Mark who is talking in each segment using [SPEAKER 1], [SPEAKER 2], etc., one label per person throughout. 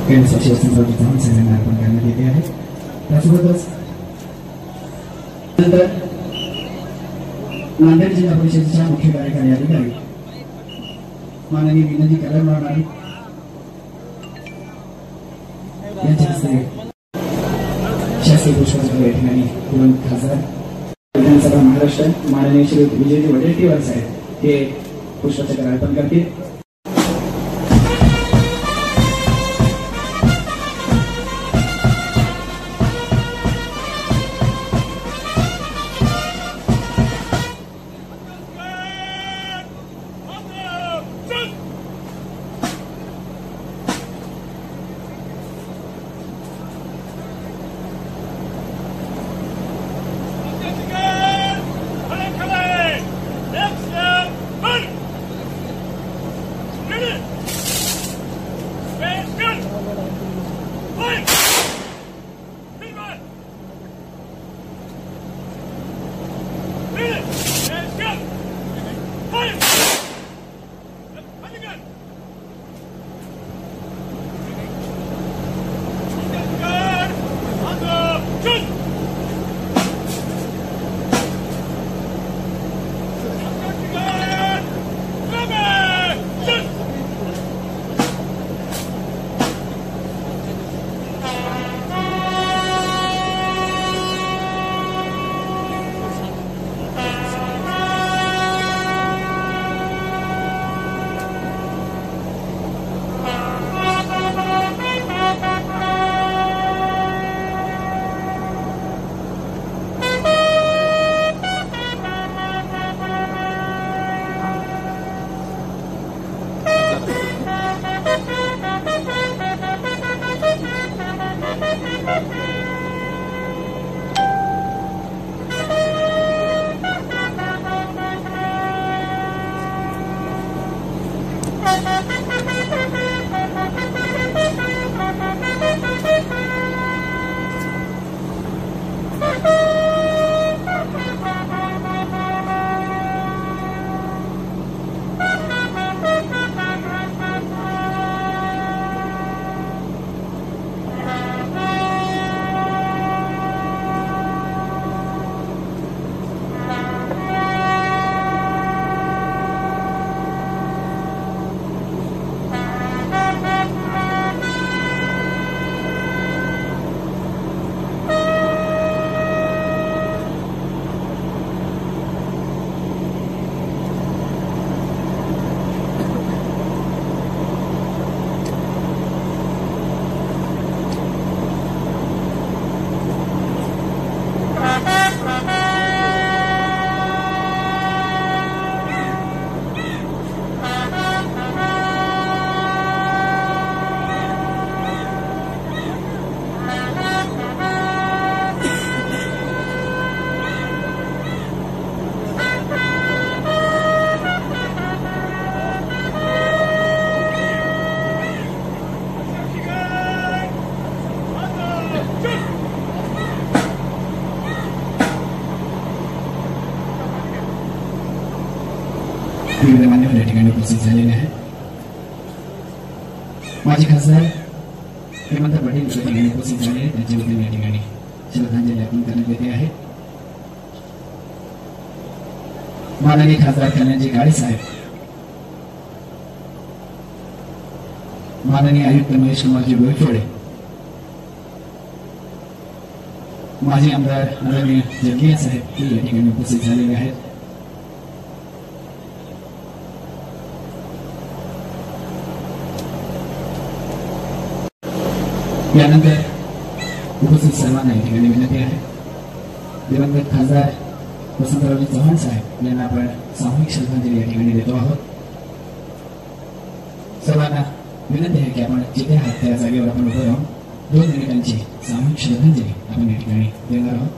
[SPEAKER 1] केंद्रशासित संस्थांची जाऊन सगळ्यांना अर्पण करण्यात येते आहे। त्यासोबतच नंतर नांदेड जिल्हा परिषदेच्या मुख्य कार्यकारी अधिकारी माननीय विनोदी कदमराव यांच्या हस्ते शासकीय पुष्पचक्र या ठिकाणी दिवंगत खासदार विधानसभा महाराष्ट्र माननीय श्री विजयजी वडेट्टीवार साहेब हे पुष्पचक्र अर्पण करतील।
[SPEAKER 2] विविध मान्यवर या ठिकाणी उपस्थित झालेले आहेत। माजी खासदार हेमंत पाटील या ठिकाणी उपस्थित झाले आहेत, त्यांच्या वतीने या ठिकाणी श्रद्धांजली अर्पण करण्यात येते आहे। माननीय खासदार कल्याणजी काळे साहेब, माननीय आयुक्त महेश कुमारजी गोयफोडे, माजी आमदार आदरणीय जग्गिया साहेब हे या ठिकाणी उपस्थित झालेले आहेत। यानंतर उपस्थित सर्वांना या ठिकाणी विनंती आहे, दिवंगत खासदार वसंतरावजी चव्हाण साहेब यांना आपण सामूहिक श्रद्धांजली या ठिकाणी देतो आहोत। सर्वांना विनंती आहे की आपण जिथे आहात त्या जागेवर आपण उभं राहून 2 मिनिटांची सामूहिक श्रद्धांजली आपण या ठिकाणी देणार आहोत।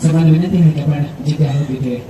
[SPEAKER 2] सर्वांना विनंती आहे की आपण जिथे आहोत तिथे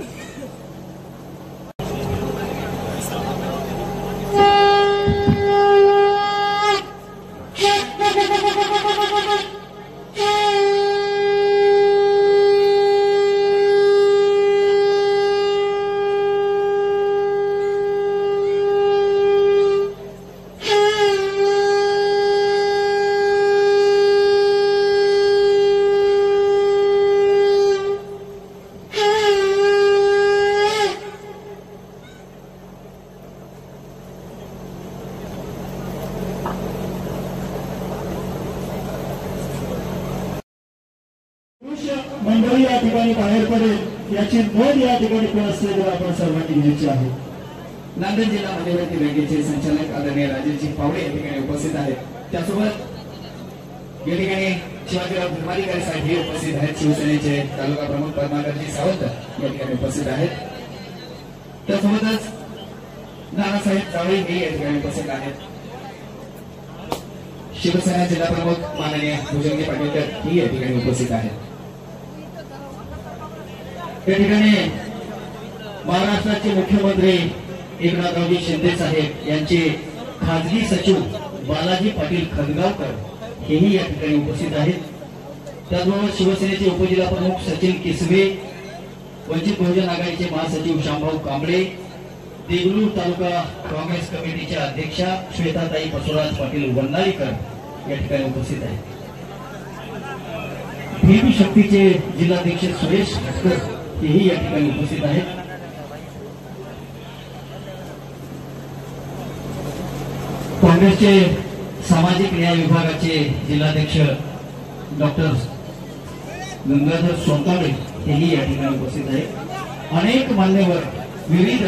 [SPEAKER 3] मंडळी या ठिकाणी बाहेर पडेल याची नोंद या ठिकाणी पुनः आपण सर्वांनी घ्यायची आहे.
[SPEAKER 2] नांदेड जिल्हा मध्यवर्ती बँकेचे संचालक आदरणीय राजेशजी पावडे या ठिकाणी उपस्थित आहेत. त्यासोबत या ठिकाणी शिवाजीराव धर्माधिकारी साहेब हे उपस्थित आहेत. शिवसेनेचे तालुका प्रमुख पद्माकरजी सावंत या ठिकाणी उपस्थित आहेत. त्यासोबतच नानासाहेब जावळे हे या ठिकाणी उपस्थित आहेत. शिवसेना जिल्हा प्रमुख माननीय भुजंगी पाटीलकर ही या ठिकाणी उपस्थित आहेत. या ठिकाणी महाराष्ट्राचे मुख्यमंत्री एकनाथरावजी शिंदे साहेब यांचे खासगी सचिव बालाजी पाटील खदगावकर हेही या ठिकाणी उपस्थित आहेत. त्याचबरोबर शिवसेनेचे उपजिल्हा प्रमुख सचिन किसवे, वंचित बहुजन आघाडीचे महासचिव शामभाऊ कांबळे, देगलूर तालुका काँग्रेस कमिटीच्या अध्यक्षा श्वेताताई बसवराज पाटील वंडारीकर या ठिकाणी उपस्थित आहेत. भीम शक्तीचे जिल्हाध्यक्ष सुरेश हटकर हेही या ठिकाणी उपस्थित आहेत. काँग्रेसचे सामाजिक न्याय विभागाचे जिल्हाध्यक्ष डॉक्टर गंगाधर सोनतावडे हेही या ठिकाणी उपस्थित आहेत. अनेक मान्यवर विविध